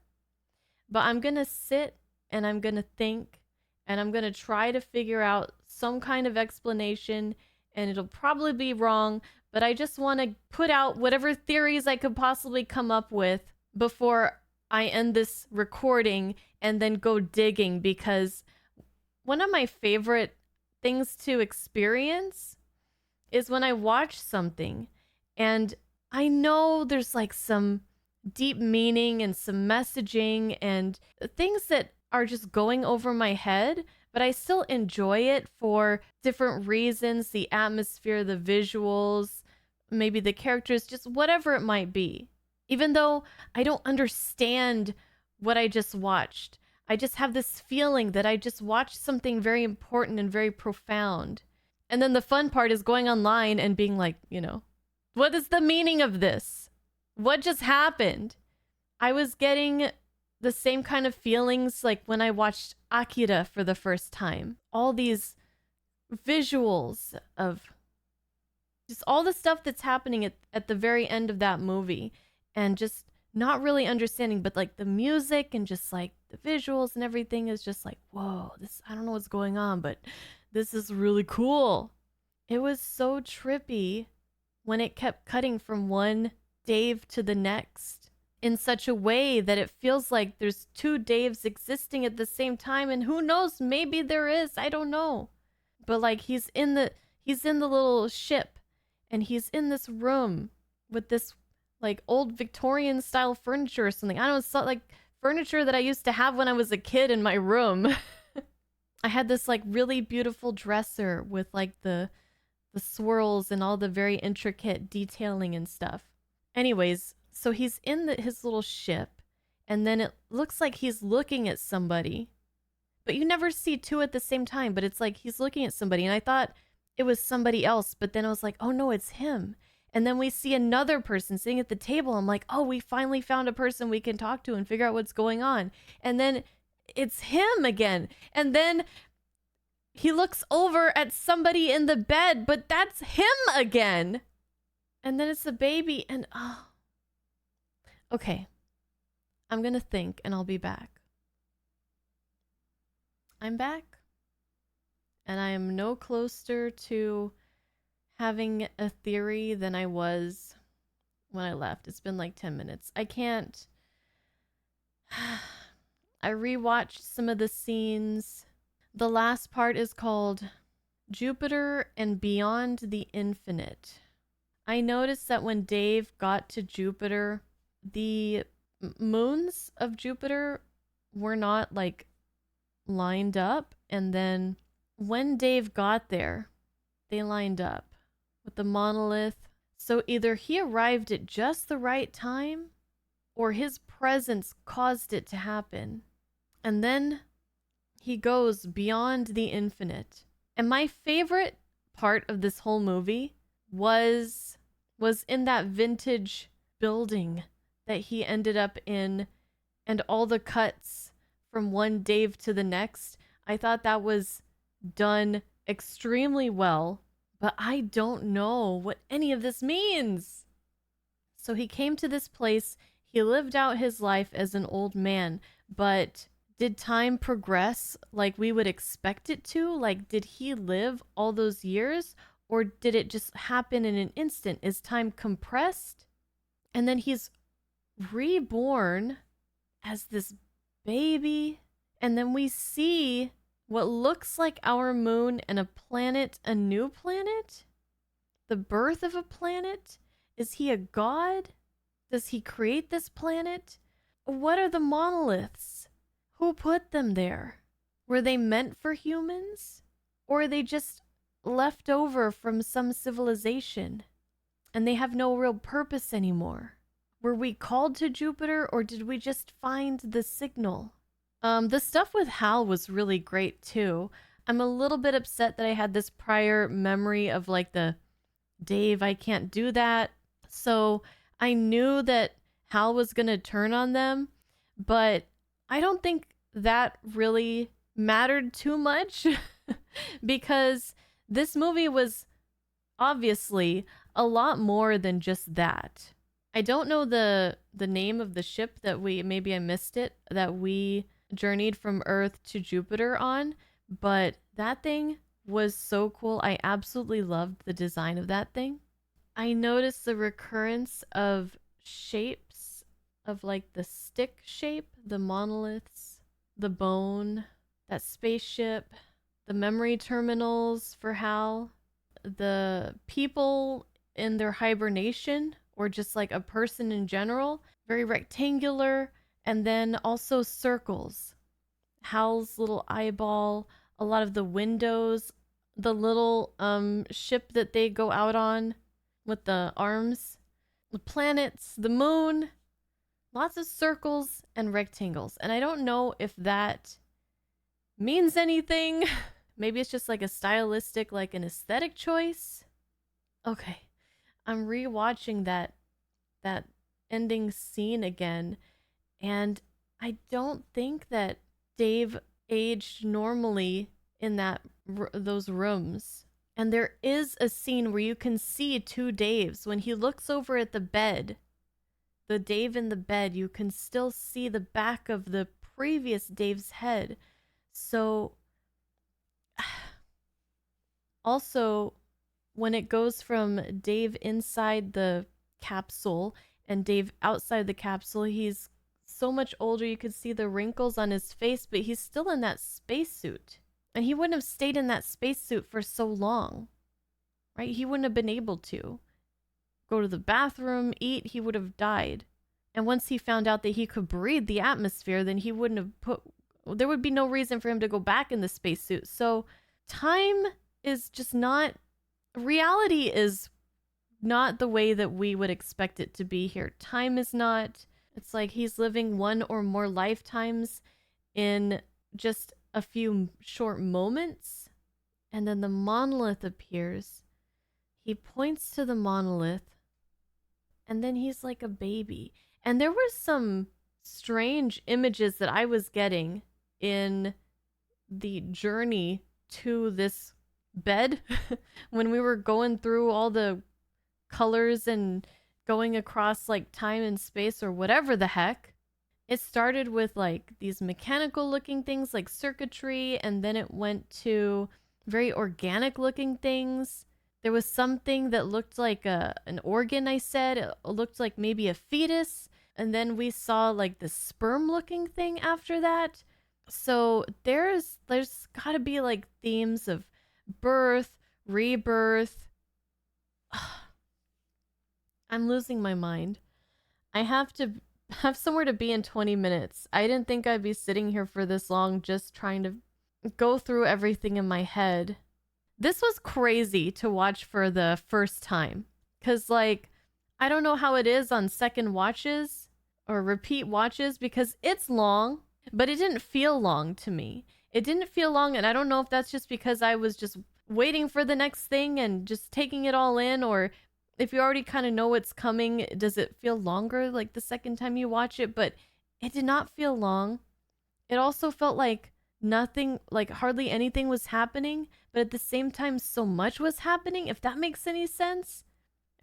but I'm gonna sit and I'm gonna think and I'm gonna try to figure out some kind of explanation, and it'll probably be wrong, but I just want to put out whatever theories I could possibly come up with before I end this recording and then go digging, because one of my favorite things to experience is when I watch something and I know there's like some deep meaning and some messaging and things that are just going over my head, but I still enjoy it for different reasons, the atmosphere, the visuals, maybe the characters, just whatever it might be. Even though I don't understand what I just watched, I just have this feeling that I just watched something very important and very profound. And then the fun part is going online and being like, you know, what is the meaning of this? What just happened? I was getting the same kind of feelings like when I watched Akira for the first time. All these visuals of just all the stuff that's happening at the very end of that movie, and just not really understanding, but like the music and just like the visuals and everything is just like, whoa, this, I don't know what's going on, but this is really cool. It was so trippy when it kept cutting from one Dave to the next in such a way that it feels like there's two Daves existing at the same time, and who knows, maybe there is, I don't know. But like he's in the little ship and he's in this room with this like old Victorian style furniture or something. I don't know, it's like furniture that I used to have when I was a kid in my room. I had this like really beautiful dresser with like the swirls and all the very intricate detailing and stuff. Anyways, so he's in his little ship, and then it looks like he's looking at somebody, but you never see two at the same time, but it's like he's looking at somebody, and I thought it was somebody else, but then I was like, oh no, it's him. And then we see another person sitting at the table. I'm like, oh, we finally found a person we can talk to and figure out what's going on. And then it's him again. And then he looks over at somebody in the bed, but that's him again. And then it's the baby, and oh. Okay. I'm gonna think and I'll be back. I'm back. And I am no closer to having a theory than I was when I left. It's been like 10 minutes. I can't. I rewatched some of the scenes. The last part is called Jupiter and Beyond the Infinite. I noticed that when Dave got to Jupiter, the moons of Jupiter were not like lined up. And then when Dave got there, they lined up with the monolith, So either he arrived at just the right time, or his presence caused it to happen. And then he goes beyond the infinite. And my favorite part of this whole movie was in that vintage building that he ended up in, and all the cuts from one Dave to the next. I thought that was done extremely well, but I don't know what any of this means. So he came to this place, he lived out his life as an old man, but did time progress like we would expect it to? Like, did he live all those years? Or did it just happen in an instant? Is time compressed? And then he's reborn as this baby. And then we see what looks like our moon and a planet, a new planet? The birth of a planet? Is he a god? Does he create this planet? What are the monoliths? Who put them there? Were they meant for humans? Or are they just left over from some civilization and they have no real purpose anymore? Were we called to Jupiter, or did we just find the signal? The stuff with Hal was really great too. I'm a little bit upset that I had this prior memory of like the Dave, I can't do that. So I knew that Hal was going to turn on them, but I don't think that really mattered too much because this movie was obviously a lot more than just that. I don't know the name of the ship that maybe I missed it, that we journeyed from Earth to Jupiter on, but that thing was so cool. I absolutely loved the design of that thing. I noticed the recurrence of shapes of like the stick shape, the monoliths, the bone, that spaceship, the memory terminals for Hal, the people in their hibernation, or just like a person in general, very rectangular, and then also circles. Hal's little eyeball, a lot of the windows, the little ship that they go out on with the arms, the planets, the moon, lots of circles and rectangles. And I don't know if that means anything. Maybe it's just like a stylistic, like an aesthetic choice. Okay, I'm rewatching that ending scene again, and I don't think that Dave aged normally in those rooms. And there is a scene where you can see two Daves. When he looks over at the bed, the Dave in the bed, you can still see the back of the previous Dave's head. So also, when it goes from Dave inside the capsule and Dave outside the capsule, he's so much older. You could see the wrinkles on his face, but he's still in that spacesuit. And he wouldn't have stayed in that spacesuit for so long, right? He wouldn't have been able to go to the bathroom, eat. He would have died. And once he found out that he could breathe the atmosphere, then he wouldn't have there would be no reason for him to go back in the spacesuit. So time is just not, reality is not the way that we would expect it to be here. Time is not, it's like he's living one or more lifetimes in just a few short moments. And then the monolith appears. He points to the monolith, and then he's like a baby. And there were some strange images that I was getting in the journey to this bed when we were going through all the colors and going across like time and space or whatever the heck. It started with like these mechanical looking things like circuitry, and then it went to very organic looking things. There was something that looked like an organ, I said. It looked like maybe a fetus. And then we saw like the sperm looking thing after that. So there's got to be like themes of birth, rebirth. I'm losing my mind. I have to have somewhere to be in 20 minutes. I didn't think I'd be sitting here for this long just trying to go through everything in my head. This was crazy to watch for the first time Because, like, I don't know how it is on second watches or repeat watches because it's long, but it didn't feel long to me. It didn't feel long, and I don't know if that's just because I was just waiting for the next thing and just taking it all in, or if you already kind of know what's coming, does it feel longer like the second time you watch it? But it did not feel long. It also felt like nothing, like hardly anything was happening, but at the same time, so much was happening, if that makes any sense.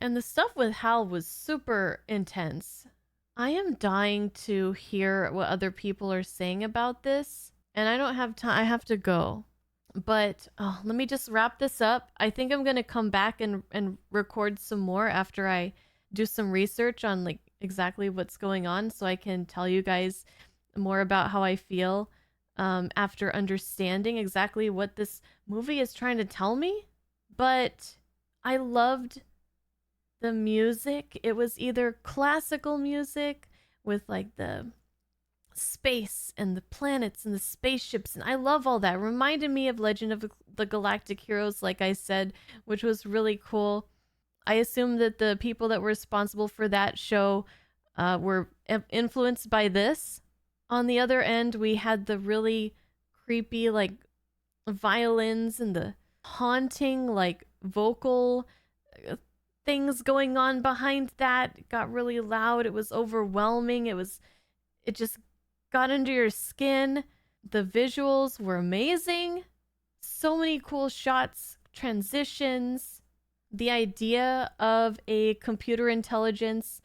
And the stuff with Hal was super intense. I am dying to hear what other people are saying about this, and I don't have time. I have to go. But let me just wrap this up. I think I'm going to come back and record some more after I do some research on like exactly what's going on so I can tell you guys more about how I feel after understanding exactly what this movie is trying to tell me. But I loved the music. It was either classical music with like the space and the planets and the spaceships, and I love all that. It reminded me of Legend of the Galactic Heroes, like I said, which was really cool. I assume that the people that were responsible for that show were influenced by this. On the other end, we had the really creepy like violins and the haunting like vocal things going on behind that. It got really loud. It was overwhelming. It just got under your skin. The visuals were amazing. So many cool shots, transitions. The idea of a computer intelligence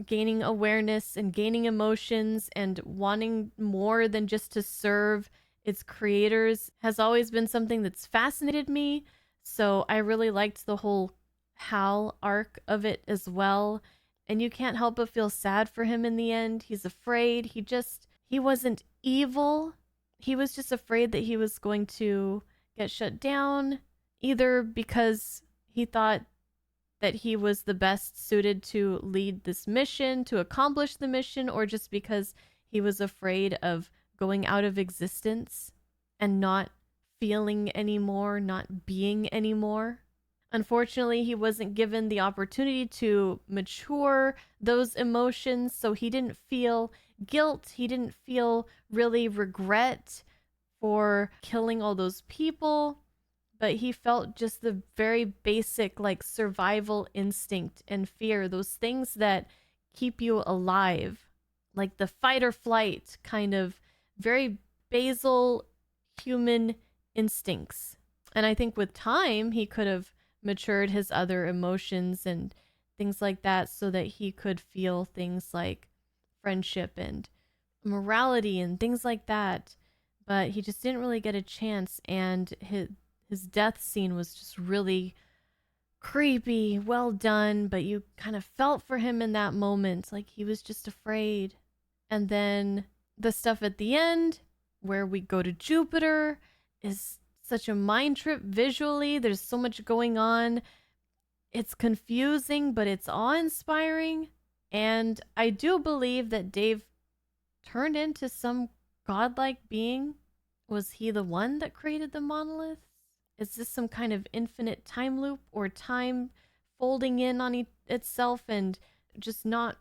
gaining awareness and gaining emotions and wanting more than just to serve its creators has always been something that's fascinated me. So I really liked the whole Hal arc of it as well. And you can't help but feel sad for him in the end. He's afraid. He wasn't evil. He was just afraid that he was going to get shut down, either because he thought that he was the best suited to lead this mission, to accomplish the mission, or just because he was afraid of going out of existence and not feeling anymore, not being anymore. Unfortunately, he wasn't given the opportunity to mature those emotions, so he didn't feel guilt. He didn't feel really regret for killing all those people, but he felt just the very basic like survival instinct and fear, those things that keep you alive, like the fight or flight kind of very basal human instincts. And I think with time, he could have matured his other emotions and things like that so that he could feel things like friendship and morality and things like that. But he just didn't really get a chance, and his death scene was just really creepy, well done, but you kind of felt for him in that moment, like he was just afraid. And then the stuff at the end where we go to Jupiter is such a mind trip visually. There's so much going on. It's confusing, but it's awe-inspiring. And I do believe that Dave turned into some godlike being. Was he the one that created the monolith? Is this some kind of infinite time loop, or time folding in on itself and just not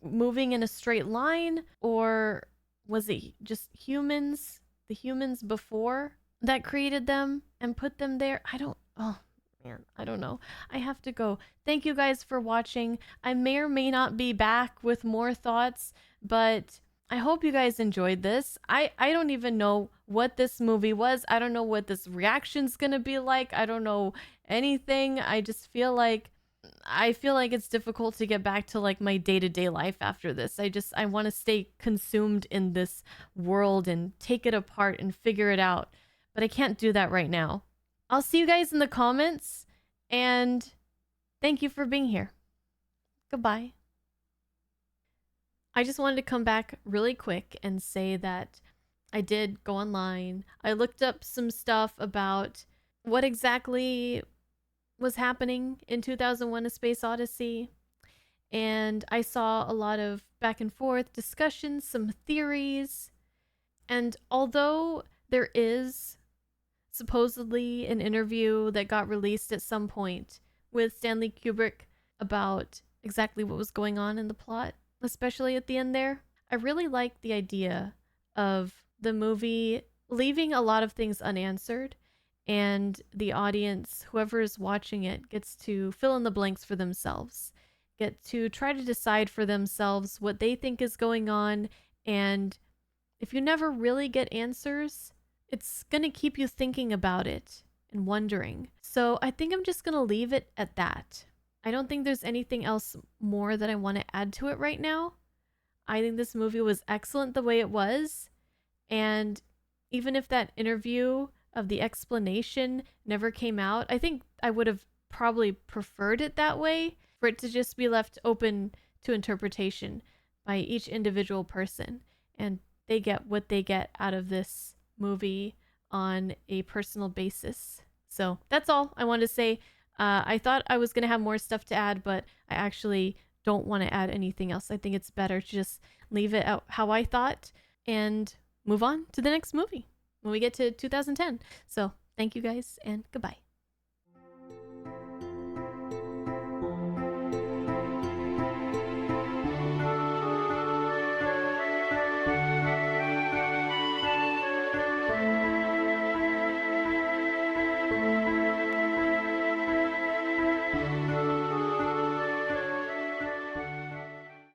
moving in a straight line? Or was it just humans, the humans before, that created them and put them there? I don't know. I have to go. Thank you guys for watching. I may or may not be back with more thoughts, but I hope you guys enjoyed this. I don't even know what this movie was. I don't know what this reaction's gonna be like. I don't know anything. I feel like it's difficult to get back to like my day-to-day life after this. I want to stay consumed in this world and take it apart and figure it out. But I can't do that right now. I'll see you guys in the comments, and thank you for being here. Goodbye. I just wanted to come back really quick and say that I did go online. I looked up some stuff about what exactly was happening in 2001: A Space Odyssey, and I saw a lot of back and forth discussions, some theories, and although there is supposedly an interview that got released at some point with Stanley Kubrick about exactly what was going on in the plot, especially at the end there. I really like the idea of the movie leaving a lot of things unanswered, and the audience, whoever is watching it, gets to fill in the blanks for themselves, get to try to decide for themselves what they think is going on. And if you never really get answers, it's gonna keep you thinking about it and wondering. So I think I'm just gonna leave it at that. I don't think there's anything else more that I want to add to it right now. I think this movie was excellent the way it was. And even if that interview of the explanation never came out, I think I would have probably preferred it that way, for it to just be left open to interpretation by each individual person. And they get what they get out of this movie on a personal basis. So that's all I wanted to say. I thought I was going to have more stuff to add, but I actually don't want to add anything else. I think it's better to just leave it out how I thought and move on to the next movie when we get to 2010. So thank you guys, and goodbye.